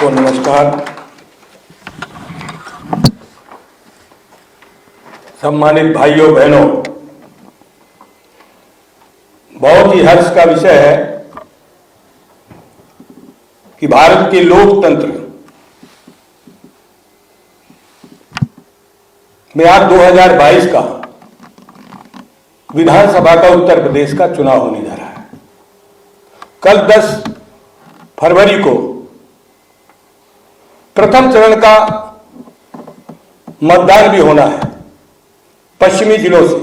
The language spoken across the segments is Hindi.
सबको नमस्कार। सम्मानित भाइयों बहनों, बहुत ही हर्ष का विषय है कि भारत के लोकतंत्र में आज 2022 का विधानसभा का उत्तर प्रदेश का चुनाव होने जा रहा है। कल 10 फरवरी को प्रथम चरण का मतदान भी होना है पश्चिमी जिलों से।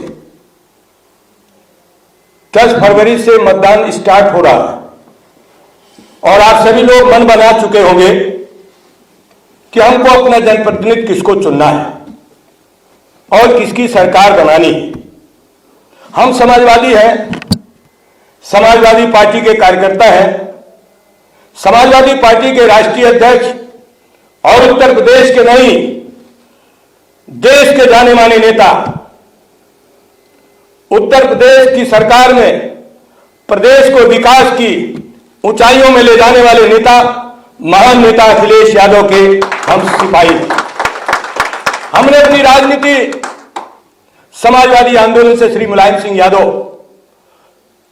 10 फरवरी से मतदान स्टार्ट हो रहा है और आप सभी लोग मन बना चुके होंगे कि हमको अपना जनप्रतिनिधि किसको चुनना है और किसकी सरकार बनानी है। हम समाजवादी हैं, समाजवादी पार्टी के कार्यकर्ता हैं, समाजवादी पार्टी के राष्ट्रीय अध्यक्ष और उत्तर प्रदेश के नहीं देश के जाने माने नेता, उत्तर प्रदेश की सरकार में प्रदेश को विकास की ऊंचाइयों में ले जाने वाले नेता, महान नेता अखिलेश यादव के हम सिपाही हैं। हमने अपनी राजनीति समाजवादी आंदोलन से श्री मुलायम सिंह यादव,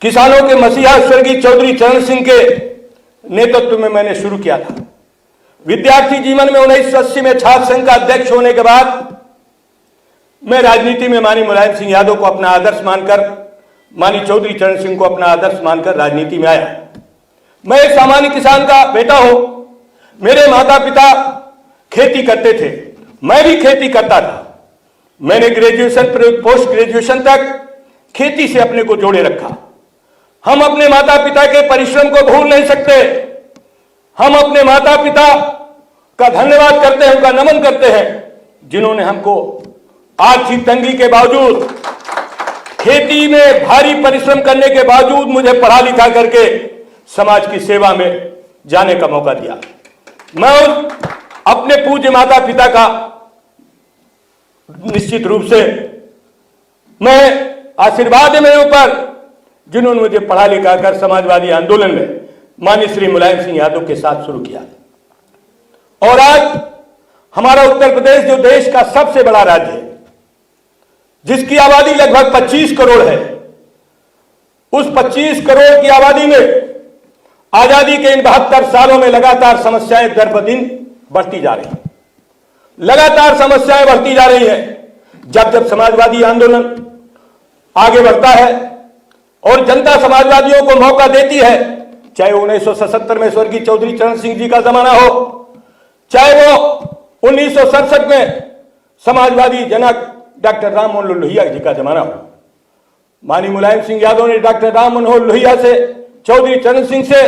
किसानों के मसीहा स्वर्गीय चौधरी चरण सिंह के नेतृत्व में मैंने शुरू किया था। विद्यार्थी जीवन में 1980 में छात्र संघ का अध्यक्ष होने के बाद मैं राजनीति में माननीय मुलायम सिंह यादव को अपना आदर्श मानकर, माननीय चौधरी चरण सिंह को अपना आदर्श मानकर राजनीति में आया। मैं एक सामान्य किसान का बेटा हूं। मेरे माता पिता खेती करते थे, मैं भी खेती करता था। मैंने ग्रेजुएशन पोस्ट ग्रेजुएशन तक खेती से अपने को जोड़े रखा। हम अपने माता पिता के परिश्रम को भूल नहीं सकते। हम अपने माता पिता का धन्यवाद करते हैं, उनका नमन करते हैं, जिन्होंने हमको आर्थिक तंगी के बावजूद, खेती में भारी परिश्रम करने के बावजूद मुझे पढ़ा लिखा करके समाज की सेवा में जाने का मौका दिया। मैं अपने पूज्य माता पिता का निश्चित रूप से मैं आशीर्वाद है मेरे ऊपर, जिन्होंने मुझे पढ़ा लिखा कर समाजवादी आंदोलन में माननीय श्री मुलायम सिंह यादव के साथ शुरू किया। और आज हमारा उत्तर प्रदेश जो देश का सबसे बड़ा राज्य है, जिसकी आबादी लगभग 25 करोड़ है, उस 25 करोड़ की आबादी में आजादी के इन 72 सालों में लगातार समस्याएं दर ब दिन बढ़ती जा रही हैं। लगातार समस्याएं बढ़ती जा रही है। जब जब समाजवादी आंदोलन आगे बढ़ता है और जनता समाजवादियों को मौका देती है, चाहे 1977 में स्वर्गीय चौधरी चरण सिंह जी का जमाना हो, चाहे वो 1967 में समाजवादी जनक डॉक्टर राम मनोहर लोहिया जी का जमाना हो। माननीय मुलायम सिंह यादव ने डॉक्टर राम मनोहर लोहिया से, चौधरी चरण सिंह से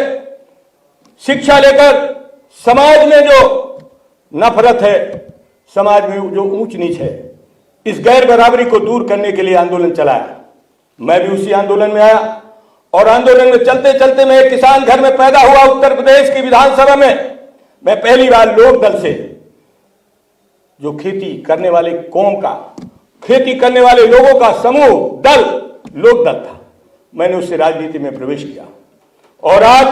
शिक्षा लेकर समाज में जो नफरत है, समाज में जो ऊंच नीच है, इस गैर बराबरी को दूर करने के लिए आंदोलन चलाया। मैं भी उसी आंदोलन में आया और आंदोलन में चलते चलते मैं एक किसान घर में पैदा हुआ। उत्तर प्रदेश की विधानसभा में मैं पहली बार लोक दल से, जो खेती करने वाले कौम का, खेती करने वाले लोगों का समूह दल, लोक दल था, मैंने उससे राजनीति में प्रवेश किया। और आज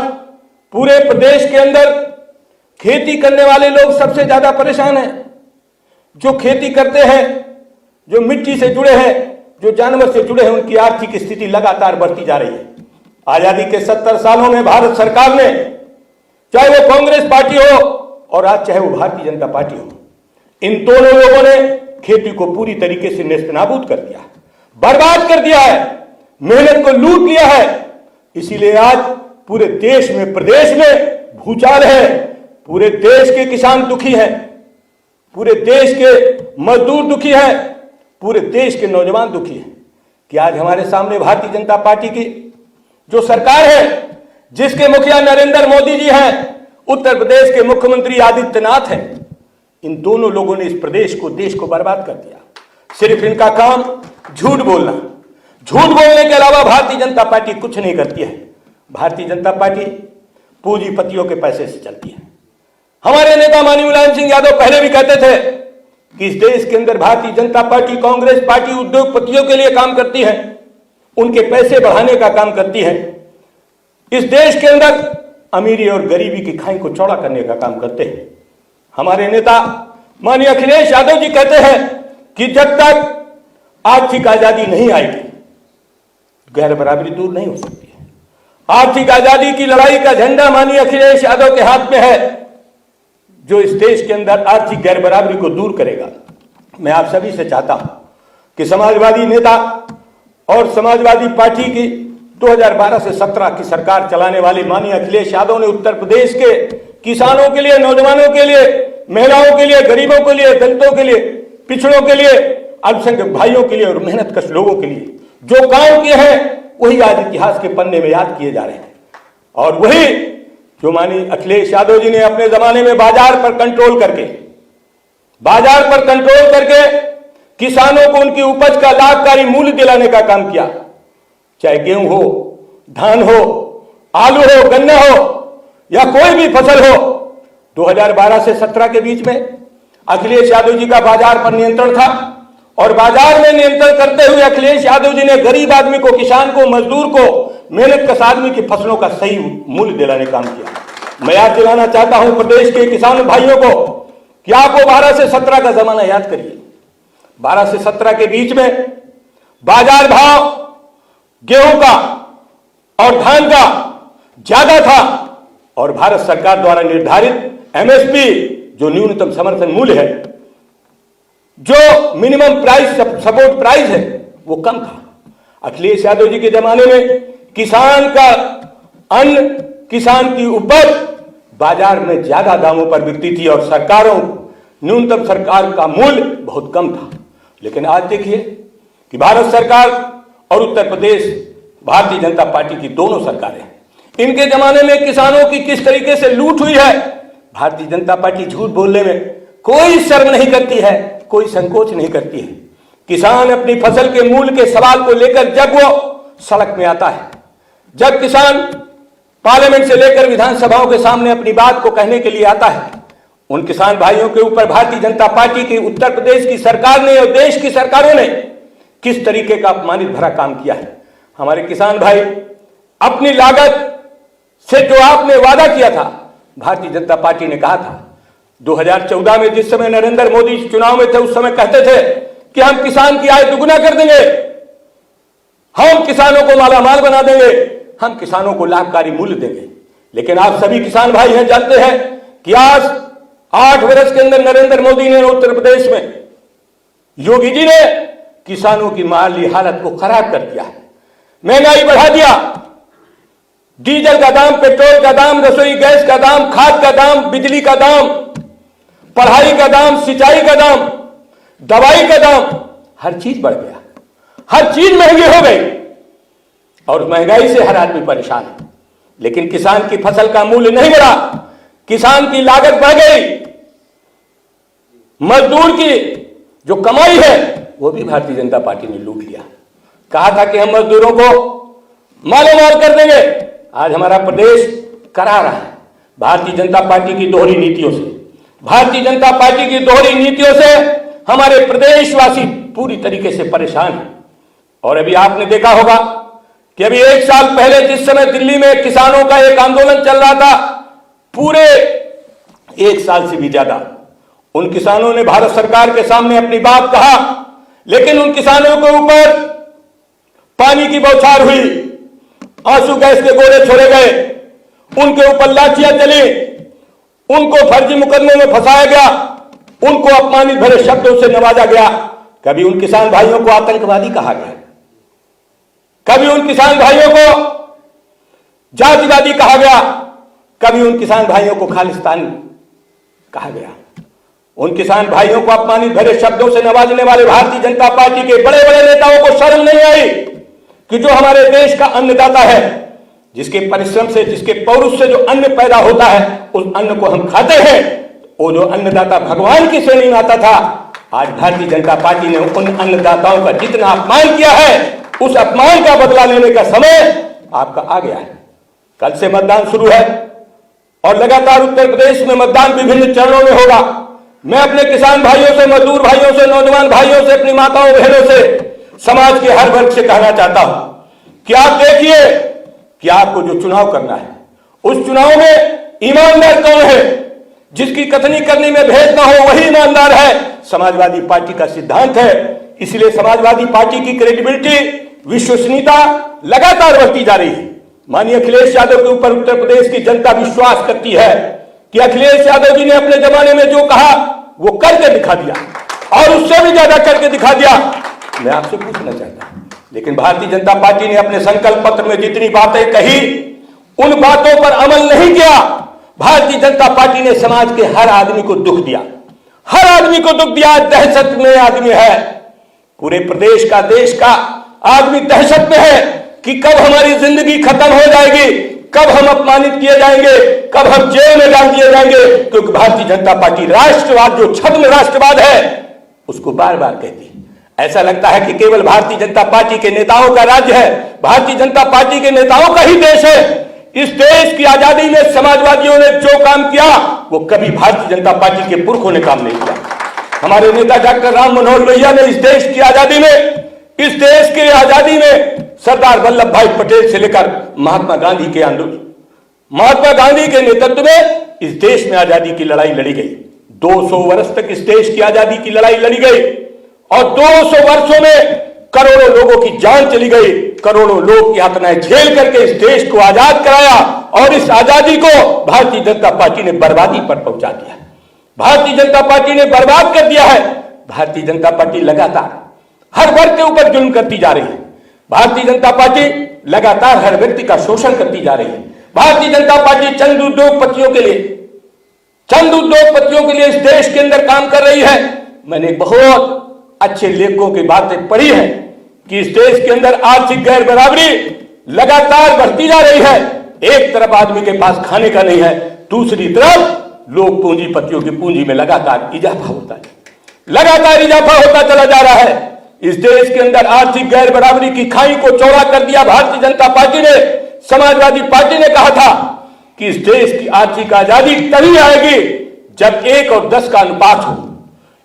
पूरे प्रदेश के अंदर खेती करने वाले लोग सबसे ज्यादा परेशान हैं। जो खेती करते हैं, जो मिट्टी से जुड़े हैं, जो जानवर से जुड़े हैं, उनकी आर्थिक स्थिति लगातार बढ़ती जा रही है। आजादी के 70 सालों में भारत सरकार ने, चाहे वो कांग्रेस पार्टी हो और आज चाहे वो भारतीय जनता पार्टी हो, इन दोनों लोगों ने खेती को पूरी तरीके से नेस्तनाबूद कर दिया है, बर्बाद कर दिया है, मेहनत को लूट लिया है। इसीलिए आज पूरे देश में, प्रदेश में भूचाल है। पूरे देश के किसान दुखी हैं, पूरे देश के मजदूर दुखी हैं, पूरे देश के नौजवान दुखी हैं कि आज हमारे सामने भारतीय जनता पार्टी की जो सरकार है, जिसके मुखिया नरेंद्र मोदी जी हैं, उत्तर प्रदेश के मुख्यमंत्री आदित्यनाथ हैं, इन दोनों लोगों ने इस प्रदेश को, देश को बर्बाद कर दिया। सिर्फ इनका काम झूठ बोलना, झूठ बोलने के अलावा भारतीय जनता पार्टी कुछ नहीं करती है। भारतीय जनता पार्टी पूंजीपतियों के पैसे से चलती है। हमारे नेता माननीय मुलायम सिंह यादव पहले भी कहते थे कि इस देश के अंदर भारतीय जनता पार्टी, कांग्रेस पार्टी उद्योगपतियों के लिए काम करती है, उनके पैसे बढ़ाने का काम करती है। इस देश के अंदर अमीरी और गरीबी की खाई को चौड़ा करने का काम करते हैं। हमारे नेता माननीय अखिलेश यादव जी कहते हैं कि जब तक आर्थिक आजादी नहीं आएगी गैर बराबरी दूर नहीं हो सकती है। आर्थिक आजादी की लड़ाई का झंडा माननीय अखिलेश यादव के हाथ में है, जो इस देश के अंदर आर्थिक गैर बराबरी को दूर करेगा। मैं आप सभी से चाहता हूं कि समाजवादी नेता और समाजवादी पार्टी की 2012 से 17 की सरकार चलाने वाले माननीय अखिलेश यादव ने उत्तर प्रदेश के किसानों के लिए, नौजवानों के लिए, महिलाओं के लिए, गरीबों के लिए, दलितों के लिए, पिछड़ों के लिए, अल्पसंख्यक भाइयों के लिए और मेहनतकश लोगों के लिए जो काम किए हैं वही आज इतिहास के पन्ने में याद किए जा रहे हैं। और वही जो माननीय अखिलेश यादव जी ने अपने जमाने में बाजार पर कंट्रोल करके किसानों को उनकी उपज का लाभकारी मूल्य दिलाने का काम किया। चाहे गेहूं हो, धान हो, आलू हो, गन्ना हो या कोई भी फसल हो, 2012 से 17 के बीच में अखिलेश यादव जी का बाजार पर नियंत्रण था और बाजार में नियंत्रण करते हुए अखिलेश यादव जी ने गरीब आदमी को, किसान को, मजदूर को, मेहनतकश आदमी की फसलों का सही मूल्य दिलाने का काम किया। मैं याद दिलाना चाहता हूं प्रदेश के किसान भाइयों को कि आपको 12 से 17 का जमाना याद करिए। 12 से 17 के बीच में बाजार भाव गेहूं का और धान का ज्यादा था और भारत सरकार द्वारा निर्धारित एमएसपी जो न्यूनतम समर्थन मूल्य है, जो मिनिमम प्राइस सपोर्ट प्राइस है, वो कम था। अखिलेश यादव जी के जमाने में किसान का अन्न, किसान की उपज बाजार में ज्यादा दामों पर बिकती थी और सरकारों न्यूनतम सरकार का मूल्य बहुत कम था। लेकिन आज देखिए कि भारत सरकार और उत्तर प्रदेश भारतीय जनता पार्टी की दोनों सरकारें, इनके जमाने में किसानों की किस तरीके से लूट हुई है। भारतीय जनता पार्टी झूठ बोलने में कोई शर्म नहीं करती है, कोई संकोच नहीं करती है। किसान अपनी फसल के मूल्य के सवाल को लेकर जब वो सड़क में आता है, जब किसान पार्लियामेंट से लेकर विधानसभाओं के सामने अपनी बात को कहने के लिए आता है, उन किसान भाइयों के ऊपर भारतीय जनता पार्टी की, उत्तर प्रदेश की सरकार ने और देश की सरकारों ने किस तरीके का अपमानित भरा काम किया है। हमारे किसान भाई अपनी लागत से जो आपने वादा किया था, भारतीय जनता पार्टी ने कहा था 2014 में जिस समय नरेंद्र मोदी चुनाव में थे, उस समय कहते थे कि हम किसान की आय दुगुना कर देंगे, हम किसानों को मालामाल बना देंगे, हम किसानों को लाभकारी मूल्य देंगे। लेकिन आप सभी किसान भाई हैं, जानते हैं कि आज 8 वर्ष के अंदर नरेंद्र मोदी ने उत्तर प्रदेश में, योगी जी ने किसानों की माली हालत को खराब कर दिया है। महंगाई बढ़ा दिया, डीजल का दाम, पेट्रोल का दाम, रसोई गैस का दाम, खाद का दाम, बिजली का दाम, पढ़ाई का दाम, सिंचाई का दाम, दवाई का दाम, हर चीज बढ़ गया, हर चीज महंगी हो गई और महंगाई से हर आदमी परेशान है। लेकिन किसान की फसल का मूल्य नहीं बढ़ा, किसान की लागत बढ़ गई, मजदूर की जो कमाई है वो भी भारतीय जनता पार्टी ने लूट लिया। कहा था कि हम मजदूरों को मालामाल कर देंगे, आज हमारा प्रदेश करा रहा है भारतीय जनता पार्टी की दोहरी नीतियों से। भारतीय जनता पार्टी की दोहरी नीतियों से हमारे प्रदेशवासी पूरी तरीके से परेशान हैं। और अभी आपने देखा होगा कि अभी 1 साल पहले जिस समय दिल्ली में किसानों का एक आंदोलन चल रहा था, पूरे 1 साल से भी ज्यादा उन किसानों ने भारत सरकार के सामने अपनी बात कहा, लेकिन उन किसानों के ऊपर पानी की बौछार हुई, आंसू गैस के गोले छोड़े गए, उनके ऊपर लाठियां चली, उनको फर्जी मुकदमों में फंसाया गया, उनको अपमानित भरे शब्दों से नवाजा गया। कभी उन किसान भाइयों को आतंकवादी कहा गया, कभी उन किसान भाइयों को जातिवादी कहा गया, कभी उन किसान भाइयों को खालिस्तानी कहा गया। उन किसान भाइयों को अपमानित भरे शब्दों से नवाजने वाले भारतीय जनता पार्टी के बड़े बड़े नेताओं को शर्म नहीं आई कि जो हमारे देश का अन्नदाता है, जिसके परिश्रम से, जिसके पौरुष से जो अन्न पैदा होता है, उस अन्न को हम खाते हैं, वो जो अन्नदाता भगवान की श्रेणी में आता था, आज भारतीय जनता पार्टी ने उन अन्नदाताओं का जितना अपमान किया है, उस अपमान का बदला लेने का समय आपका आ गया है। कल से मतदान शुरू है और लगातार उत्तर प्रदेश में मतदान विभिन्न चरणों में होगा। मैं अपने किसान भाइयों से, मजदूर भाइयों से, नौजवान भाइयों से, अपनी माताओं बहनों से, समाज के हर वर्ग से कहना चाहता हूं कि आप देखिए कि आपको जो चुनाव करना है उस चुनाव में ईमानदार कौन है? जिसकी कथनी करने में भेद ना हो वही ईमानदार है। समाजवादी पार्टी का सिद्धांत है। इसलिए समाजवादी पार्टी की क्रेडिबिलिटी, विश्वसनीयता लगातार बढ़ती जा रही है। माननीय अखिलेश यादव के ऊपर उत्तर प्रदेश की जनता विश्वास करती है कि अखिलेश यादव जी ने अपने जमाने में जो कहा वो करके दिखा दिया और उससे भी ज्यादा करके दिखा दिया। मैं आपसे पूछना चाहता हूं, लेकिन भारतीय जनता पार्टी ने अपने संकल्प पत्र में जितनी बातें कही उन बातों पर अमल नहीं किया। भारतीय जनता पार्टी ने समाज के हर आदमी को दुख दिया, हर आदमी को दुख दिया। दहशत में आदमी है, पूरे प्रदेश का, देश का आदमी दहशत में है कि कब हमारी जिंदगी खत्म हो जाएगी, कब हम अपमानित किए जाएंगे, कब हम जेल में डाल दिए जाएंगे। क्योंकि भारतीय जनता पार्टी राष्ट्रवाद, जो छद्म राष्ट्रवाद है, उसको बार बार कहती है। ऐसा लगता है कि केवल भारतीय जनता पार्टी के नेताओं का राज्य है, भारतीय जनता पार्टी के नेताओं का ही देश है। इस देश की आजादी में समाजवादियों ने जो काम किया वो कभी भारतीय जनता पार्टी के पुरखों ने काम नहीं किया। हमारे नेता डॉक्टर राम मनोहर लोहिया ने इस देश की आजादी में, इस देश की आजादी में सरदार वल्लभ भाई पटेल से लेकर महात्मा गांधी के आंदोलन, महात्मा गांधी के नेतृत्व में इस देश में आजादी की लड़ाई लड़ी गई। 200 वर्ष तक इस देश की आजादी की लड़ाई लड़ी गई और 200 वर्षों में करोड़ों लोगों की जान चली गई, करोड़ों लोग यातनाएं झेल करके इस देश को आजाद कराया और इस आजादी को भारतीय जनता पार्टी ने बर्बादी पर पहुंचा दिया। भारतीय जनता पार्टी ने बर्बाद कर दिया है। भारतीय जनता पार्टी लगातार हर वर्ग के ऊपर जुल्म करती जा रही है। भारतीय जनता पार्टी लगातार हर व्यक्ति का शोषण करती जा रही है। भारतीय जनता पार्टी चंद उद्योगपतियों के लिए इस देश के अंदर काम कर रही है। मैंने बहुत अच्छे लेखकों की बातें पढ़ी है कि इस देश के अंदर आर्थिक गैर बराबरी लगातार बढ़ती जा रही है। एक तरफ आदमी के पास खाने का नहीं है, दूसरी तरफ लोग पूंजीपतियों की पूंजी में लगातार इजाफा होता चला जा रहा है। इस देश के अंदर आर्थिक गैर बराबरी की खाई को चौड़ा कर दिया भारतीय जनता पार्टी ने। समाजवादी पार्टी ने कहा था कि इस देश की आर्थिक आजादी तभी आएगी जब 1 और 10 का अनुपात हो।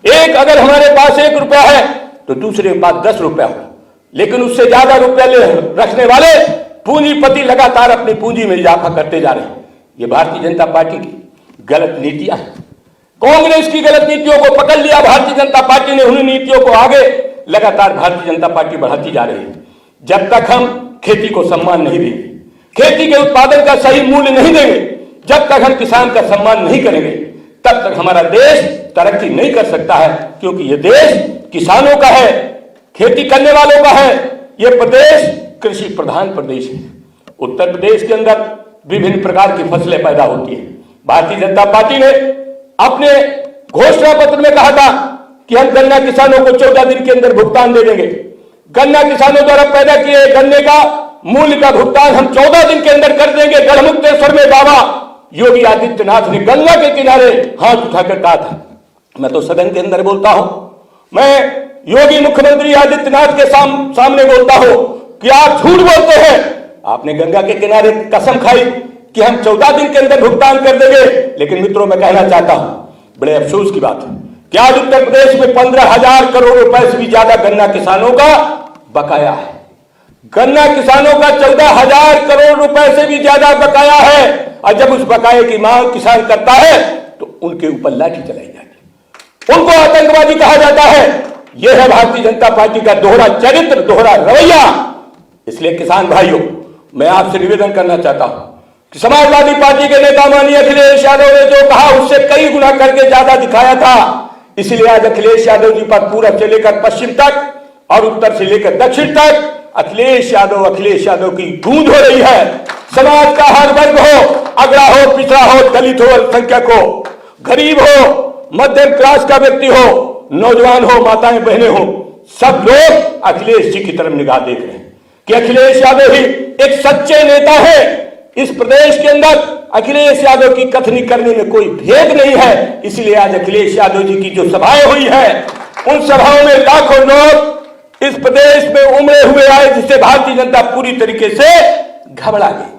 एक अगर हमारे पास 1 रुपया है तो दूसरे के पास 10 रुपया हो, लेकिन उससे ज्यादा रुपया रखने वाले पूंजीपति लगातार अपनी पूंजी में इजाफा करते जा रहे हैं। ये भारतीय जनता पार्टी की गलत नीतियां हैं। कांग्रेस की गलत नीतियों को पकड़ लिया भारतीय जनता पार्टी ने, उन्हीं नीतियों को आगे लगातार भारतीय जनता पार्टी बढ़ाती जा रही है। जब तक हम खेती को सम्मान नहीं देंगे, खेती के उत्पादन का सही मूल्य नहीं देंगे, जब तक हम किसान का सम्मान नहीं करेंगे, तब तक हमारा देश तरक्की नहीं कर सकता है। क्योंकि यह देश किसानों का है, खेती करने वालों का है। यह प्रदेश कृषि प्रधान प्रदेश है। उत्तर प्रदेश के अंदर विभिन्न प्रकार की फसलें पैदा होती है। भारतीय जनता पार्टी ने अपने घोषणा पत्र में कहा था कि हम गन्ना किसानों को 14 दिन के अंदर भुगतान दे देंगे। गन्ना किसानों द्वारा पैदा किए गन्ने का मूल्य का भुगतान हम 14 दिन के अंदर कर देंगे। गढ़मुक्तेश्वर में बाबा योगी आदित्यनाथ ने गंगा के किनारे हाथ उठाकर कहा था। मैं तो सदन के अंदर बोलता हूं, मैं योगी मुख्यमंत्री आदित्यनाथ के सामने बोलता हूं कि आप झूठ बोलते हैं। आपने गंगा के किनारे कसम खाई कि हम 14 दिन के अंदर भुगतान कर देंगे। लेकिन मित्रों, मैं कहना चाहता हूं, बड़े अफसोस की बात है कि आज उत्तर प्रदेश में 15,000 करोड़ रुपए से भी ज्यादा गन्ना किसानों का बकाया है। गन्ना किसानों का 14,000 करोड़ रुपए से भी ज्यादा बकाया है। और जब उस बकाये की मांग किसान करता है तो उनके ऊपर लाठी चलाई जाती है, उनको आतंकवादी कहा जाता है। यह है भारतीय जनता पार्टी का दोहरा चरित्र, दोहरा रवैया। इसलिए किसान भाइयों, मैं आपसे निवेदन करना चाहता हूं कि समाजवादी पार्टी के नेता माननीय अखिलेश यादव ने जो कहा उससे कई गुना करके ज्यादा दिखाया था। इसलिए आज अखिलेश यादव जी पर पूरब से लेकर पश्चिम तक और उत्तर से लेकर दक्षिण तक अखिलेश यादव की गूंज हो रही है। समाज का हर वर्ग हो, अगड़ा हो, पिछड़ा हो, दलित हो, अल्पसंख्यक हो, गरीब हो, मध्यम क्लास का व्यक्ति हो, नौजवान हो, माताएं बहनें हो, सब लोग अखिलेश जी की तरफ निगाह देख रहे हैं कि अखिलेश यादव ही एक सच्चे नेता है। इस प्रदेश के अंदर अखिलेश यादव की कथनी करने में कोई भेद नहीं है। इसलिए आज अखिलेश यादव जी की जो सभाएं हुई है, उन सभाओं में लाखों लोग इस प्रदेश में उमड़े हुए आए, जिससे भारतीय जनता पूरी तरीके से घबरा गई।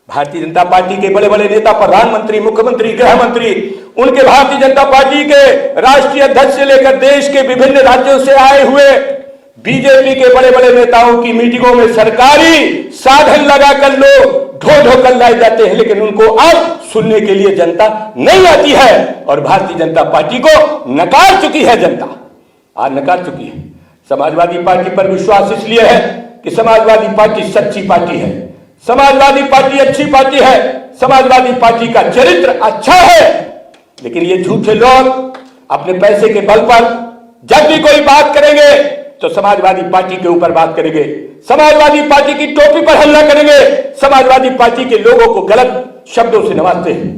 भारतीय जनता पार्टी के बड़े बड़े नेता, प्रधानमंत्री, मुख्यमंत्री, गृह मंत्री, उनके भारतीय जनता पार्टी के राष्ट्रीय अध्यक्ष से लेकर देश के विभिन्न राज्यों से आए हुए बीजेपी के बड़े बड़े नेताओं की मीटिंगों में सरकारी साधन लगाकर लोग ढो ढो कर लाए जाते हैं, लेकिन उनको अब सुनने के लिए जनता नहीं आती है और भारतीय जनता पार्टी को नकार चुकी है जनता, आज नकार चुकी है। समाजवादी पार्टी पर विश्वास इसलिए है कि समाजवादी पार्टी सच्ची पार्टी है, समाजवादी पार्टी अच्छी पार्टी है, समाजवादी पार्टी का चरित्र अच्छा है। लेकिन ये झूठे लोग अपने पैसे के बल पर जब भी कोई बात करेंगे तो समाजवादी पार्टी के ऊपर बात करेंगे, समाजवादी पार्टी की टोपी पर हमला करेंगे, समाजवादी पार्टी के लोगों को गलत शब्दों से नवाजते हैं।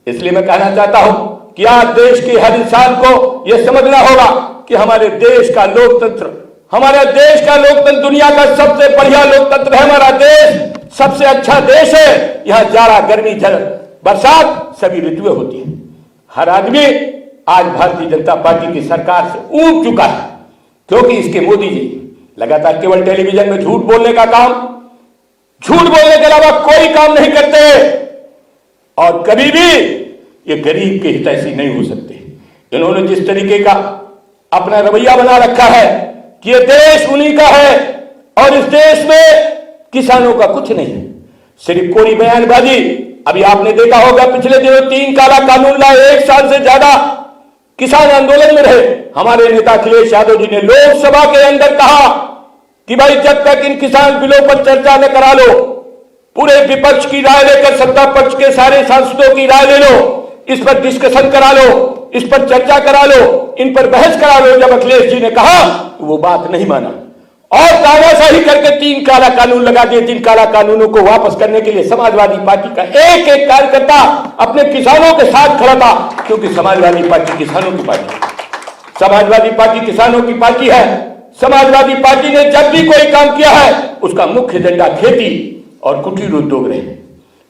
इसलिए मैं कहना चाहता हूं कि आज देश के हर इंसान को यह समझना होगा कि हमारे देश का लोकतंत्र, हमारे देश का लोकतंत्र दुनिया का सबसे बढ़िया लोकतंत्र है। हमारा देश सबसे अच्छा देश है। यहां जाड़ा, गर्मी, बरसात सभी ऋतुएं होती है। हर आदमी आज भारतीय जनता पार्टी की सरकार से ऊब चुका है, क्योंकि इसके मोदी जी लगातार केवल टेलीविजन में झूठ बोलने का काम, झूठ बोलने के अलावा कोई काम नहीं करते और कभी भी ये गरीब के हितैषी नहीं हो सकते। इन्होंने जिस तरीके का अपना रवैया बना रखा है कि ये देश उन्हीं का है और इस देश में किसानों का कुछ नहीं है, सिर्फ कोरी बयानबाजी। अभी आपने देखा होगा पिछले दिनों 3 काला कानून लाए, 1 साल से ज्यादा किसान आंदोलन में रहे। हमारे नेता अखिलेश यादव जी ने लोकसभा के अंदर कहा कि भाई जब तक इन किसान बिलों पर चर्चा न करा लो, पूरे विपक्ष की राय लेकर सत्ता पक्ष के सारे सांसदों की राय ले लो, इस पर डिस्कशन करा लो, इस पर चर्चा करा लो, इन पर बहस करा लो। जब अखिलेश जी ने कहा तो वो बात नहीं माना और तानाशाही करके 3 काला कानून लगा दिए। 3 काला कानूनों को वापस करने के लिए समाजवादी पार्टी का एक एक कार्यकर्ता अपने किसानों के साथ खड़ा था, क्योंकि समाजवादी पार्टी किसानों की पार्टी है, समाजवादी पार्टी किसानों की पार्टी है। समाजवादी पार्टी ने जब भी कोई काम किया है उसका मुख्य एजेंडा खेती और कुटीर उद्योग रहे,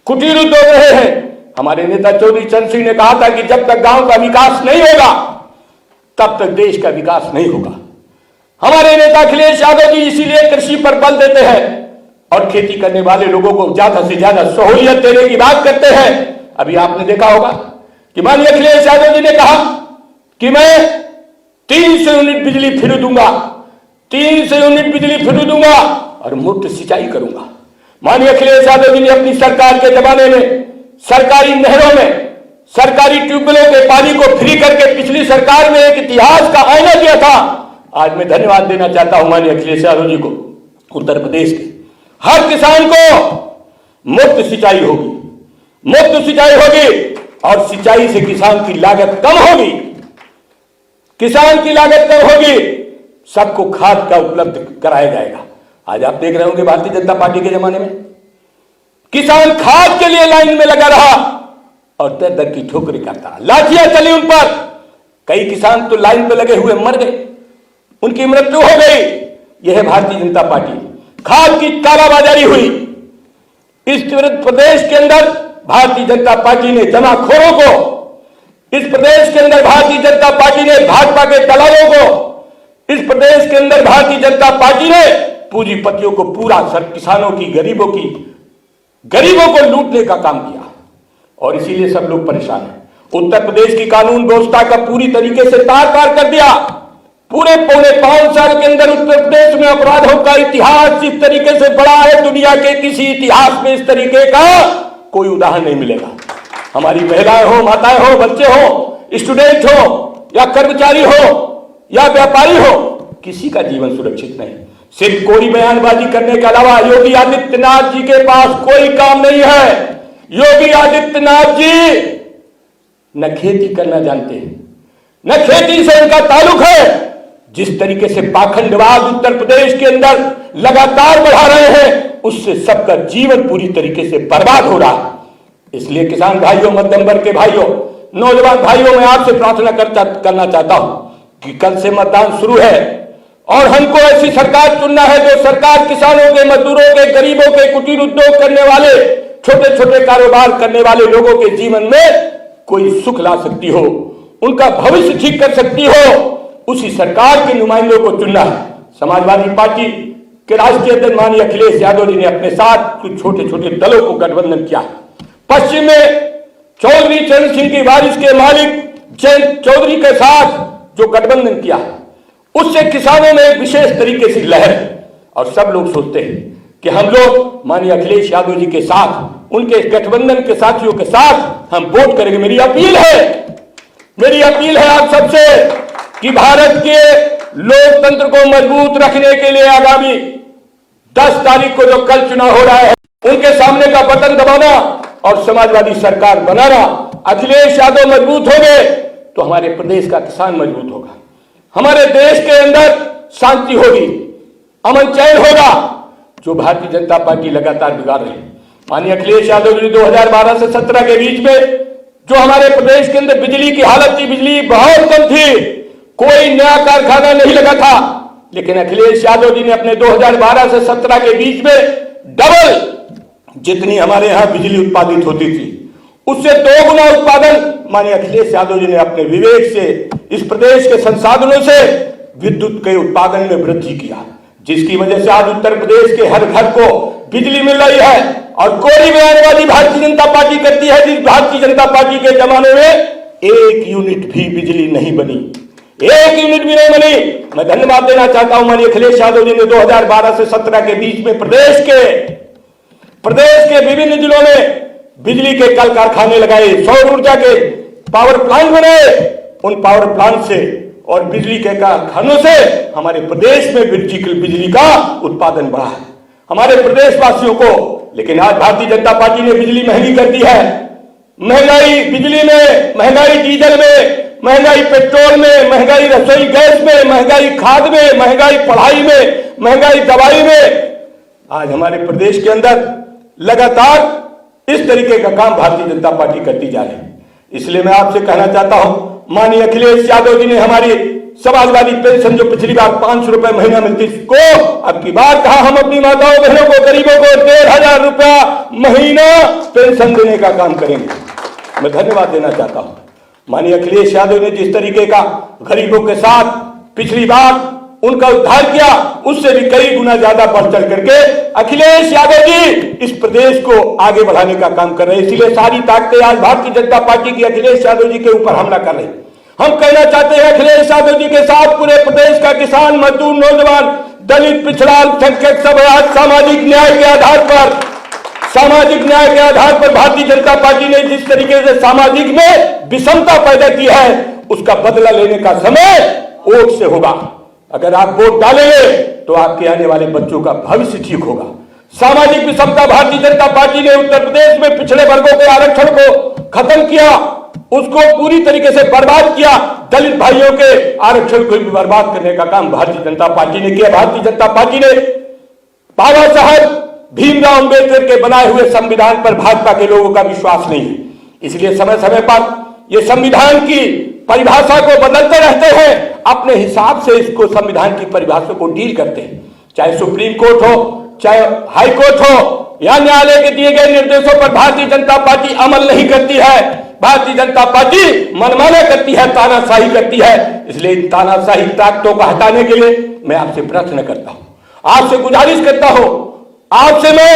कुटीर उद्योग रहे हैं। हमारे नेता चौधरी चरण सिंह ने कहा था कि जब तक गांव का विकास नहीं होगा तब तक देश का विकास नहीं होगा। हमारे नेता अखिलेश यादव जी इसीलिए कृषि पर बल देते हैं और खेती करने वाले लोगों को ज्यादा से ज्यादा सहूलियत देने की बात करते हैं। अभी आपने देखा होगा कि माननीय अखिलेश यादव जी ने कहा कि मैं 300 यूनिट बिजली फ्री दूंगा, 300 यूनिट बिजली फ्री दूंगा और मुफ्त सिंचाई करूंगा। माननीय अखिलेश यादव जी ने अपनी सरकार के जमाने में सरकारी नहरों में, सरकारी ट्यूबवेलों के पानी को फ्री करके पिछली सरकार में एक इतिहास का आईना दिया था। आज मैं धन्यवाद देना चाहता हूं माननीय अखिलेश यादव जी को। उत्तर प्रदेश के हर किसान को मुफ्त सिंचाई होगी, मुफ्त सिंचाई होगी और सिंचाई से किसान की लागत कम होगी, किसान की लागत कम होगी, सबको खाद का उपलब्ध कराया जाएगा। आज आप देख रहे होंगे भारतीय जनता पार्टी के जमाने में किसान खाद के लिए लाइन में लगा रहा और दर दर की ठोकरी करता, लाठियां चली उन पर। कई किसान तो लाइन पे लगे हुए मर गए, उनकी मृत्यु हो गई। यह है भारतीय जनता पार्टी। खाद की कालाबाजारी हुई। इस प्रदेश के अंदर भारतीय जनता पार्टी ने जमाखोरों को, इस प्रदेश के अंदर भारतीय जनता पार्टी ने भाजपा के दलालों को, इस प्रदेश के अंदर भारतीय जनता पार्टी ने पूंजीपतियों को पूरा किसानों की, गरीबों को लूटने का काम किया और इसीलिए सब लोग परेशान हैं। उत्तर प्रदेश की कानून व्यवस्था का पूरी तरीके से तार पार कर दिया। पूरे पौने 5 साल के अंदर उत्तर प्रदेश में अपराधों का इतिहास इस तरीके से बढ़ा है, दुनिया के किसी इतिहास में इस तरीके का कोई उदाहरण नहीं मिलेगा। हमारी महिलाएं हो, माताएं हो, बच्चे हो, स्टूडेंट हो या कर्मचारी हो या व्यापारी हो, किसी का जीवन सुरक्षित नहीं। सिर्फ कोरी बयानबाजी करने के अलावा योगी आदित्यनाथ जी के पास कोई काम नहीं है। योगी आदित्यनाथ जी न खेती करना जानते हैं, न खेती से उनका ताल्लुक है। जिस तरीके से पाखंडवाद उत्तर प्रदेश के अंदर लगातार बढ़ा रहे हैं, उससे सबका जीवन पूरी तरीके से बर्बाद हो रहा है। इसलिए किसान भाइयों, मध्यम वर्ग के भाइयों, नौजवान भाइयों, मैं आपसे प्रार्थना करना चाहता हूं कि कल से मतदान शुरू है और हमको ऐसी सरकार चुनना है जो सरकार किसानों के, मजदूरों के, गरीबों के, कुटीर उद्योग करने वाले, छोटे छोटे कारोबार करने वाले लोगों के जीवन में कोई सुख ला सकती हो, उनका भविष्य ठीक कर सकती हो, उसी सरकार के नुमाइंदों को चुनना है। समाजवादी पार्टी के राष्ट्रीय अध्यक्ष माननीय अखिलेश यादव जी ने अपने साथ कुछ छोटे छोटे दलों को गठबंधन किया। पश्चिम में चौधरी चरण सिंह की वारिस के मालिक जयंत चौधरी के साथ जो गठबंधन किया, उससे किसानों में एक विशेष तरीके से लहर है और सब लोग सोचते हैं कि हम लोग माननीय अखिलेश यादव जी के साथ, उनके गठबंधन के साथियों के साथ हम वोट करेंगे। मेरी अपील है आप सबसे कि भारत के लोकतंत्र को मजबूत रखने के लिए आगामी 10 तारीख को जो कल चुनाव हो रहा है, उनके सामने का बटन दबाना और समाजवादी सरकार बनाना। अखिलेश यादव मजबूत होंगे तो हमारे प्रदेश का किसान मजबूत होगा, हमारे देश के अंदर शांति होगी, अमन चैन होगा, जो भारतीय जनता पार्टी लगातार बिगाड़ रही है। माननीय अखिलेश यादव जी 2012 से 17 के बीच में जो हमारे प्रदेश के अंदर बिजली की हालत थी, बिजली बहुत कम थी, कोई नया कारखाना नहीं लगा था, लेकिन अखिलेश यादव जी ने अपने 2012 से 17 के बीच में डबल जितनी हमारे यहां बिजली उत्पादित होती थी, उससे 2 गुना उत्पादन माननीय अखिलेश यादव जी ने अपने विवेक से, इस प्रदेश के संसाधनों से विद्युत के उत्पादन में वृद्धि किया, जिसकी वजह से आज उत्तर प्रदेश के हर घर को बिजली मिल रही है। और कोई बयानबाजी भारतीय जनता पार्टी करती है, जिस भारतीय जनता पार्टी के जमाने में 1 यूनिट भी बिजली नहीं बनी, 1 यूनिट भी नहीं बनी। मैं धन्यवाद देना चाहता हूं माननीय अखिलेश यादव जी ने 2012 से 17 के बीच में प्रदेश के विभिन्न जिलों में बिजली के कल कारखाने लगाए, सौर ऊर्जा के पावर प्लांट बनाए, उन पावर प्लांट से और बिजली के कारखानों से हमारे प्रदेश में बिजली का उत्पादन बढ़ा है हमारे प्रदेशवासियों को। लेकिन आज भारतीय जनता पार्टी ने बिजली महंगी कर दी है, महंगाई बिजली में, महंगाई डीजल में, महंगाई पेट्रोल में, महंगाई रसोई गैस में, महंगाई खाद में, महंगाई पढ़ाई में, महंगाई दवाई में। आज हमारे प्रदेश के अंदर लगातार इस तरीके का काम भारतीय जनता पार्टी करती जा रही है। इसलिए मैं आपसे कहना चाहता हूं, माननीय अखिलेश यादव जी ने हमारी समाजवादी पेंशन जो पिछली बार 500 रुपए महीना मिलती को, अब की बार कहा हम अपनी माताओं बहनों को, गरीबों को 15,000 रुपया महीना पेंशन देने का काम करेंगे। मैं धन्यवाद देना चाहता हूं माननीय अखिलेश यादव ने जिस तरीके का गरीबों के साथ पिछली बार उनका उद्धार किया, उससे भी कई गुना ज्यादा बढ़ चढ़ करके अखिलेश यादव जी इस प्रदेश को आगे बढ़ाने का काम कर रहे हैं। इसलिए सारी ताकतें आज भारतीय जनता पार्टी की अखिलेश यादव जी के ऊपर हमला कर रही है। हम कहना चाहते हैं अखिलेश यादव जी के साथ पूरे प्रदेश का किसान, मजदूर, नौजवान, दलित, पिछड़ा, अल्पसंख्यक सब आज सामाजिक न्याय के आधार पर भारतीय जनता पार्टी ने जिस तरीके से सामाजिक में विषमता पैदा की है, उसका बदला लेने का समय वोट से होगा। अगर आप वोट डालेंगे तो आपके आने वाले बच्चों का भविष्य ठीक होगा। सामाजिक विषमता भारतीय जनता पार्टी ने उत्तर प्रदेश में पिछड़े वर्गों के आरक्षण को खत्म किया, उसको पूरी तरीके से बर्बाद किया। दलित भाइयों के आरक्षण को भी बर्बाद करने का काम भारतीय जनता पार्टी ने किया। भारतीय जनता पार्टी ने बाबा साहब भीमराव अंबेडकर के बनाए हुए संविधान पर भाजपा के लोगों का विश्वास नहीं है, इसलिए समय समय पर ये संविधान की परिभाषा को बदलते रहते हैं, अपने हिसाब से इसको संविधान की परिभाषा को डील करते हैं। चाहे सुप्रीम कोर्ट हो, चाहे हाई कोर्ट हो, या न्यायालय के दिए गए निर्देशों पर भारतीय जनता पार्टी अमल नहीं करती है। भारतीय जनता पार्टी मनमाना करती है, तानाशाही करती है। इसलिए इन तानाशाही ताकतों को हटाने के लिए मैं आपसे प्रार्थना करता हूं, आपसे गुजारिश करता हूं, आपसे मैं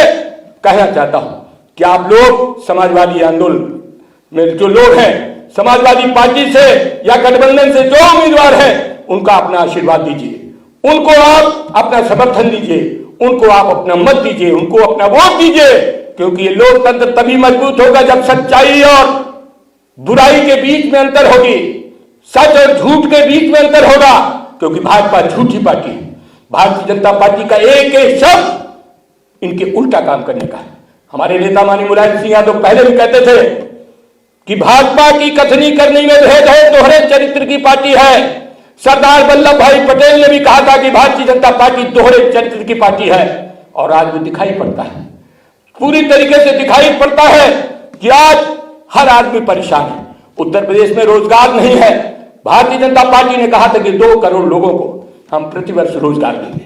कहना चाहता हूं कि आप लोग समाजवादी आंदोलन में जो लोग हैं, समाजवादी पार्टी से या गठबंधन से जो उम्मीदवार हैं, उनका अपना आशीर्वाद दीजिए, उनको आप अपना समर्थन दीजिए, उनको आप अपना मत दीजिए, उनको अपना वोट दीजिए, क्योंकि ये लोकतंत्र तभी मजबूत होगा जब सच्चाई और बुराई के बीच में अंतर होगी, सच और झूठ के बीच में अंतर होगा। क्योंकि भाजपा झूठी पार्टी है, भारतीय जनता पार्टी का एक एक शब्द इनके उल्टा काम करने का है। हमारे नेता माननीय मुलायम सिंह यादव पहले भी कहते थे कि भाजपा की कथनी करनी में भेद है, दोहरे चरित्र की पार्टी है। सरदार वल्लभ भाई पटेल ने भी कहा था कि भारतीय जनता पार्टी दोहरे चरित्र की पार्टी है, और आज वो दिखाई पड़ता है, पूरी तरीके से दिखाई पड़ता है कि आज हर आदमी परेशान है। उत्तर प्रदेश में रोजगार नहीं है। भारतीय जनता पार्टी ने कहा था कि 2 करोड़ लोगों को हम प्रतिवर्ष रोजगार देंगे।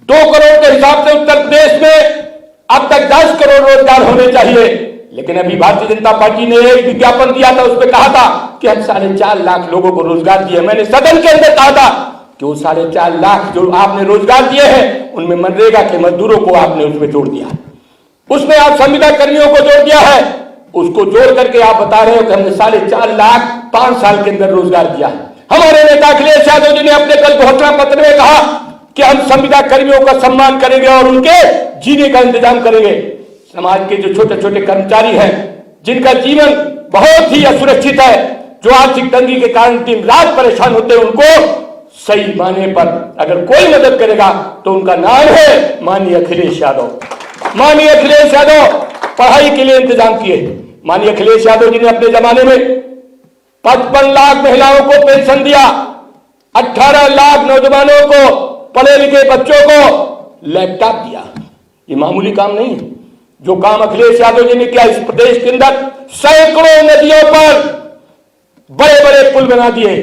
2 करोड़ के हिसाब से उत्तर प्रदेश में अब तक 10 करोड़ रोजगार होने चाहिए, लेकिन अभी भारतीय जनता पार्टी ने एक विज्ञापन दिया था, उसमें कहा था कि हम 4.5 लाख लोगों को रोजगार दिए। मैंने सदन के अंदर कहा था कि वो 4.5 लाख जो आपने रोजगार दिए हैं, उनमें मनरेगा के मजदूरों को आपने उसमें जोड़ दिया, उसमें आप संविदा कर्मियों को जोड़ दिया है, उसको जोड़ करके आप बता रहे हो कि हमने 4.5 लाख 5 साल के अंदर रोजगार दिया है। हमारे नेता अखिलेश यादव जी ने अपने कल घोषणा पत्र में कहा कि हम संविदा कर्मियों का सम्मान करेंगे और उनके जीने का इंतजाम करेंगे। समाज के जो छोटे छोटे कर्मचारी हैं, जिनका जीवन बहुत ही असुरक्षित है, जो आर्थिक तंगी के कारण दिन रात परेशान होते हैं, उनको सही माने पर अगर कोई मदद करेगा तो उनका नाम है माननीय अखिलेश यादव। माननीय अखिलेश यादव पढ़ाई के लिए इंतजाम किए। माननीय अखिलेश यादव जी ने अपने जमाने में 55 लाख महिलाओं को पेंशन दिया, 18 लाख नौजवानों को, पढ़े लिखे बच्चों को लैपटॉप दिया। ये मामूली काम नहीं है जो काम अखिलेश यादव जी ने किया। इस प्रदेश के अंदर सैकड़ों नदियों पर बड़े बड़े पुल बना दिए।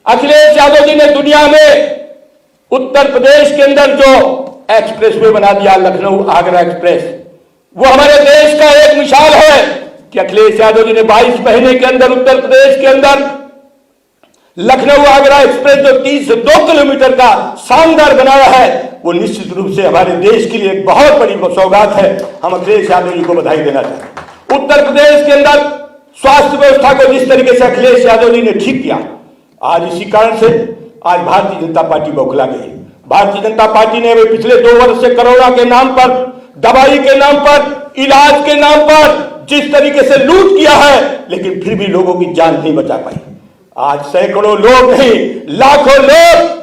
अखिलेश यादव जी ने दुनिया में उत्तर प्रदेश के अंदर जो एक्सप्रेसवे बना दिया, लखनऊ आगरा एक्सप्रेस, वो हमारे देश का एक मिसाल है कि अखिलेश यादव जी ने 22 महीने के अंदर उत्तर प्रदेश के अंदर लखनऊ आगरा एक्सप्रेस जो 30 से 2 किलोमीटर का शानदार बनाया है, वो निश्चित रूप से हमारे देश के लिए एक बहुत बड़ी सौगात है। हम अखिलेश यादव जी को बधाई देना चाहते हैं। उत्तर प्रदेश के अंदर स्वास्थ्य व्यवस्था को जिस तरीके से अखिलेश यादव जी ने ठीक किया, आज इसी कारण से आज भारतीय जनता पार्टी बौखला गई। भारतीय जनता पार्टी ने अभी पिछले 2 वर्ष से कोरोना के नाम पर, दवाई के नाम पर, इलाज के नाम पर जिस तरीके से लूट किया है, लेकिन फिर भी लोगों की जान नहीं बचा पाई। आज सैकड़ों लोग नहीं, लाखों लोग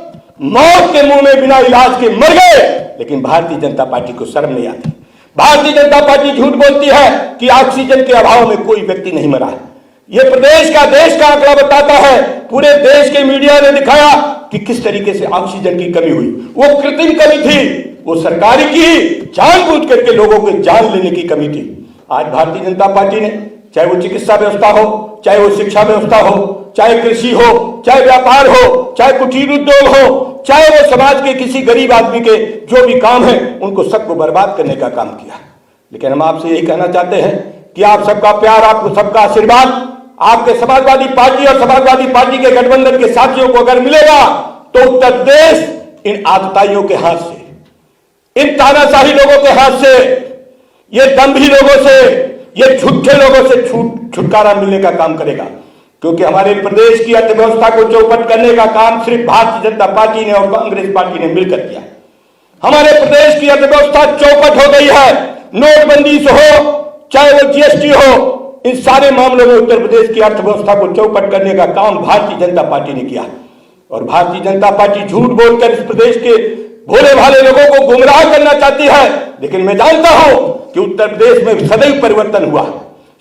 मौत के मुंह में बिना इलाज के मर गए, लेकिन भारतीय जनता पार्टी को शर्म नहीं आती। भारतीय जनता पार्टी झूठ बोलती है कि ऑक्सीजन के अभाव में कोई व्यक्ति नहीं मरा है। यह प्रदेश का, देश का आंकड़ा बताता है। पूरे देश के मीडिया ने दिखाया कि किस तरीके से ऑक्सीजन की कमी हुई। वो कृत्रिम कमी थी, वो सरकारी की जानबूझ करके लोगों के जान लेने की कमी थी। आज भारतीय जनता पार्टी ने, चाहे वो चिकित्सा व्यवस्था हो, चाहे वो शिक्षा व्यवस्था हो, चाहे कृषि हो, चाहे व्यापार हो, चाहे कुटीर उद्योग हो, चाहे वो समाज के किसी गरीब आदमी के जो भी काम है, उनको सबको बर्बाद करने का काम किया। लेकिन हम आपसे यही कहना चाहते हैं कि आप सबका प्यार, आपको सबका आशीर्वाद आपके समाजवादी पार्टी और समाजवादी पार्टी के गठबंधन के साथियों को अगर मिलेगा तो उत्तर प्रदेश इन आतताइयों के हाथ से, इन तानाशाही लोगों के हाथ से, ये दंभी लोगों से, ये झूठे लोगों से छुटकारा मिलने का काम करेगा। क्योंकि हमारे प्रदेश की अर्थव्यवस्था को चौपट करने का काम सिर्फ भारतीय जनता पार्टी ने और कांग्रेस पार्टी ने मिलकर किया। हमारे प्रदेश की अर्थव्यवस्था चौपट हो गई है। नोटबंदी से हो, चाहे वो जीएसटी हो, इन सारे मामलों में उत्तर प्रदेश की अर्थव्यवस्था को चौपट करने का काम भारतीय जनता पार्टी ने किया। और भारतीय जनता पार्टी झूठ बोलकर इस प्रदेश के भोले भाले लोगों को गुमराह करना चाहती है। लेकिन मैं जानता हूं कि उत्तर प्रदेश में सदैव परिवर्तन हुआ,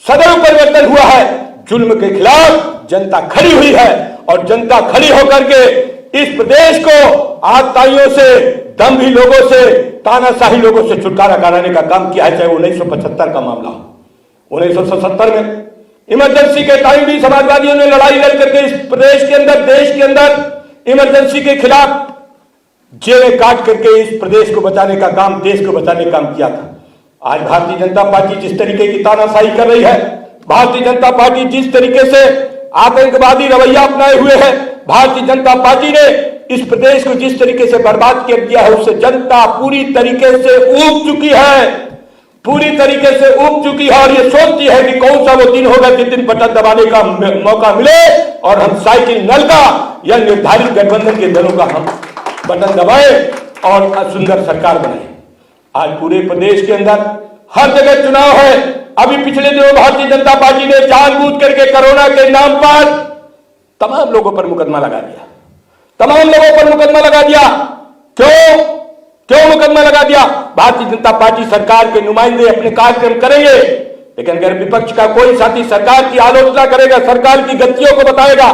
सदैव परिवर्तन हुआ है। जुल्म के खिलाफ जनता खड़ी हुई है और जनता खड़ी होकर के इस प्रदेश को आतताइयों से, दंभी लोगों से, तानाशाही लोगों से छुटकारा कराने का काम किया है। चाहे 1975 का मामला हो, 1977 में इमरजेंसी के टाइम भी समाजवादियों ने लड़ाई लड़ करके इस प्रदेश के अंदर, देश के अंदर इमरजेंसी के खिलाफ जेलें काट करके इस प्रदेश को बचाने का काम, देश को बचाने का काम किया था। आज भारतीय जनता पार्टी जिस तरीके की तानाशाही कर रही है, भारतीय जनता पार्टी जिस तरीके से आतंकवादी रवैया अपनाए हुए है, भारतीय जनता पार्टी ने इस प्रदेश को जिस तरीके से बर्बाद कर दिया है, उससे जनता पूरी तरीके से ऊब चुकी है, पूरी तरीके से ऊब चुकी है। और ये सोचती है कि कौन सा वो दिन होगा जिस दिन बटन दबाने का मौका मिले और हम साइकिल नल का या निर्धारित गठबंधन के दलों का हम बटन दबाएं और सुंदर सरकार बनाए। आज पूरे प्रदेश के अंदर हर जगह चुनाव है। अभी पिछले दिनों भारतीय जनता पार्टी ने जानबूझ करके कोरोना के नाम पर तमाम लोगों पर मुकदमा लगा दिया, तमाम लोगों पर मुकदमा लगा दिया। क्यों मुकदमा लगा दिया? भारतीय जनता पार्टी सरकार के नुमाइंदे अपने कार्यक्रम करेंगे, लेकिन अगर विपक्ष का कोई साथी सरकार की आलोचना करेगा, सरकार की गलतियों को बताएगा,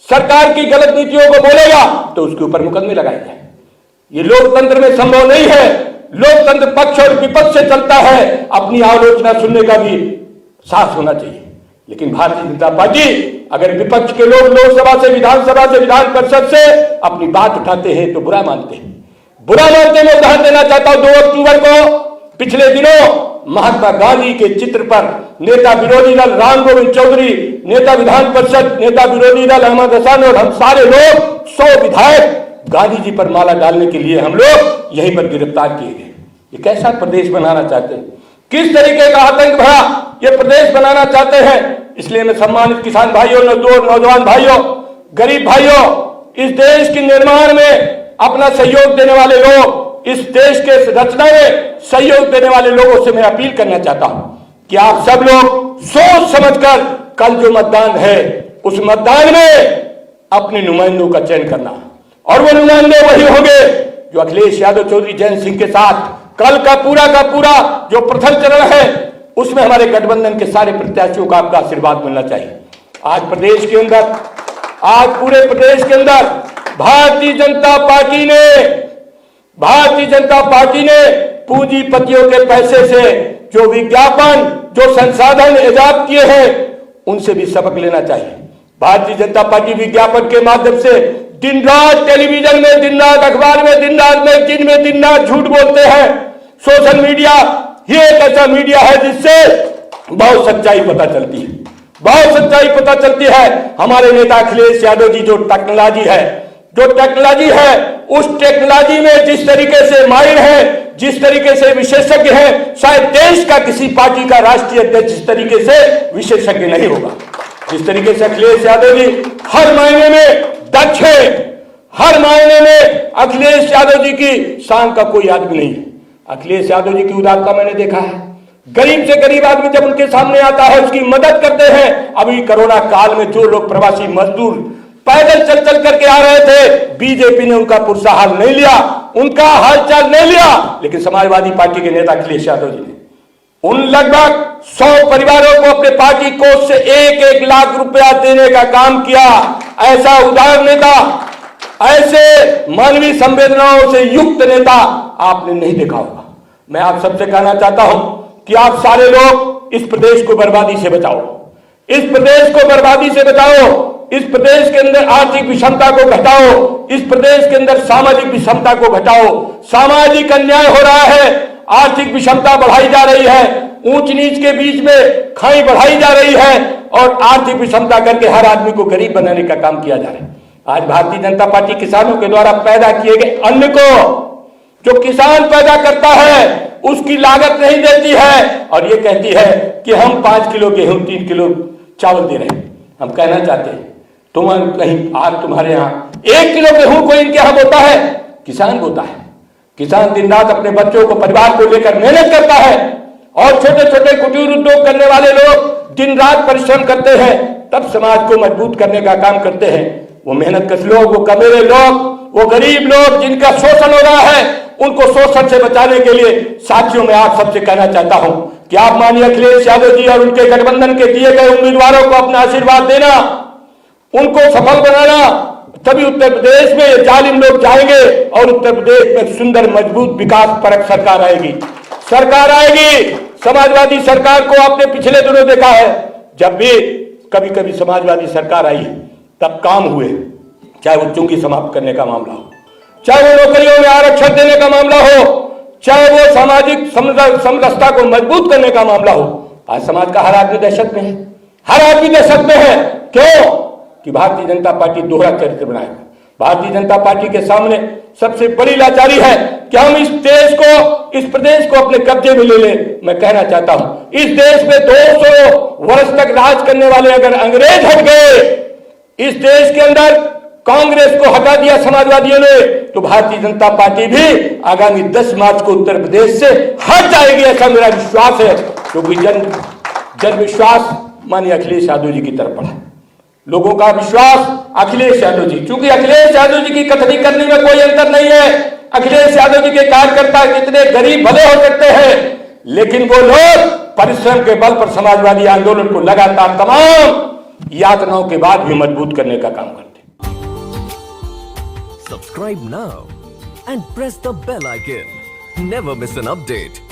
सरकार की गलत नीतियों को बोलेगा, तो उसके ऊपर मुकदमे लगाएंगे। ये लोकतंत्र में संभव नहीं है। लोकतंत्र पक्ष और विपक्ष से चलता है। अपनी आलोचना सुनने का भी साहस होना चाहिए। लेकिन भारतीय जनता पार्टी अगर विपक्ष के लोग लोकसभा से, विधानसभा से, विधान परिषद से अपनी बात उठाते हैं तो बुरा मानते हैं। बुरा मानते मैं उदाहरण देना चाहता हूं। 2 अक्टूबर को पिछले दिनों महात्मा गांधी के चित्र पर नेता विरोधी दल राम गोविंद चौधरी, नेता विधान परिषद, नेता विरोधी दल अहमद हसन और हम सारे लोग 100 विधायक गांधी जी पर माला डालने के लिए हम लोग यहीं पर गिरफ्तार किए गए। ये कैसा प्रदेश बनाना चाहते हैं? किस तरीके का आतंक भरा ये प्रदेश बनाना चाहते हैं? इसलिए मैं सम्मानित किसान भाइयों, नौजवान भाइयों, गरीब भाइयों, इस देश के निर्माण में अपना सहयोग देने वाले लोग, इस देश के रचना में सहयोग देने वाले लोगों से मैं अपील करना चाहता हूं कि आप सब लोग सोच समझकर कल जो मतदान है उस मतदान में अपने नुमाइंदों का चयन करना, और वो नुमाइंदे वही होंगे जो अखिलेश यादव, चौधरी जयंत सिंह के साथ कल का पूरा जो प्रथम चरण है उसमें हमारे गठबंधन के सारे प्रत्याशियों का आपका आशीर्वाद मिलना चाहिए। आज पूरे प्रदेश के अंदर भारतीय जनता पार्टी ने पूंजीपतियों के पैसे से जो विज्ञापन, जो संसाधन ईजाद किए हैं उनसे भी सबक लेना चाहिए। भारतीय जनता पार्टी विज्ञापन के माध्यम से दिन रात टेलीविजन में, दिन रात अखबार में, दिन रात मैगजीन में, दिन रात झूठ बोलते हैं। सोशल मीडिया ये एक ऐसा मीडिया है जिससे बहुत सच्चाई पता चलती है। हमारे नेता अखिलेश यादव जी जो टेक्नोलॉजी है उस टेक्नोलॉजी में जिस तरीके से माहिर है, जिस तरीके से विशेषज्ञ है, शायद देश का किसी पार्टी का राष्ट्रीय अध्यक्ष इस तरीके से विशेषज्ञ नहीं होगा। जिस तरीके से अखिलेश यादव जी हर मायने में दक्ष है, हर मायने में अखिलेश यादव जी की शान का कोई आदमी नहीं है। अखिलेश यादव जी की उदारता मैंने देखा है। गरीब से गरीब आदमी जब उनके सामने आता है उसकी मदद करते हैं। अभी कोरोना काल में जो लोग प्रवासी मजदूर पैदल चल करके आ रहे थे, बीजेपी ने उनका पुरसा हाल नहीं लिया, उनका हालचाल नहीं लिया, लेकिन समाजवादी पार्टी के नेता अखिलेश यादव जी ने उन लगभग 100 परिवारों को अपने पार्टी कोष से 1-1 लाख रुपया देने का काम किया। ऐसा उदार नेता, ऐसे मानवीय संवेदनाओं से युक्त नेता आपने नहीं देखा होगा। मैं आप सबसे कहना चाहता हूं कि आप सारे लोग इस प्रदेश को बर्बादी से बचाओ, इस प्रदेश को बर्बादी से बचाओ, इस प्रदेश के अंदर आर्थिक विषमता को घटाओ, इस प्रदेश के अंदर सामाजिक विषमता को घटाओ। सामाजिक अन्याय हो रहा है, आर्थिक विषमता बढ़ाई जा रही है, ऊंच नीच के बीच में खाई बढ़ाई जा रही है और आर्थिक विषमता करके हर आदमी को गरीब बनाने का काम किया जा रहा है। आज भारतीय जनता पार्टी किसानों के द्वारा पैदा किए गए अन्न को, जो किसान पैदा करता है उसकी लागत नहीं देती है और ये कहती है कि हम 5 किलो गेहूं, 3 किलो चावल दे रहे हैं। हम कहना चाहते हैं तुम्हारे यहाँ 1 किलो गेहूं को इनके यहां बोता है, किसान बोता है। किसान दिन रात अपने बच्चों को, परिवार को लेकर मेहनत करता है और छोटे छोटे कुटीर उद्योग करने वाले लोग दिन रात परिश्रम करते हैं, तब समाज को मजबूत करने का काम करते हैं। वो मेहनतकश लोग, वो कमेरे लोग, वो गरीब लोग जिनका शोषण हो रहा है, उनको शोषण से बचाने के लिए साथियों मैं आप सबसे कहना चाहता हूं कि आप माननीय अखिलेश यादव जी और उनके गठबंधन के दिए गए उम्मीदवारों को अपना आशीर्वाद देना, उनको सफल बनाना, तभी उत्तर प्रदेश में ये जालिम लोग जाएंगे और उत्तर प्रदेश में सुंदर मजबूत विकास परक सरकार आएगी। समाजवादी सरकार को आपने पिछले दिनों देखा है, जब भी कभी समाजवादी सरकार आई तब काम हुए, चाहे वो चुंगी समाप्त करने का मामला हो, चाहे वो नौकरियों में आरक्षण देने का मामला हो, चाहे वो सामाजिक समरसता को मजबूत करने का मामला हो। आज समाज का हर आदमी दहशत में है। क्यों? कि भारतीय जनता पार्टी दोहरा चरित्र बनाएगा। भारतीय जनता पार्टी के सामने सबसे बड़ी लाचारी है कि हम इस प्रदेश को अपने कब्जे में ले ले। मैं कहना चाहता हूं, इस देश में 200 वर्ष तक राज करने वाले अगर अंग्रेज हट गए, इस देश के अंदर कांग्रेस को हटा दिया समाजवादियों ने, तो भारतीय जनता पार्टी भी आगामी 10 मार्च को उत्तर प्रदेश से हट जाएगी, ऐसा मेरा विश्वास है। क्योंकि जन विश्वास माननीय अखिलेश यादव जी की तरफ बढ़ा, लोगों का विश्वास अखिलेश यादव जी, क्योंकि अखिलेश यादव जी की कथनी करने में कोई अंतर नहीं है। अखिलेश यादव जी के कार्यकर्ता कितने गरीब भले हो सकते हैं, लेकिन वो लोग परिश्रम के बल पर समाजवादी आंदोलन को लगातार तमाम यातनाओं के बाद भी मजबूत करने का काम करते हैं। Subscribe now and press the bell icon. Never miss an update.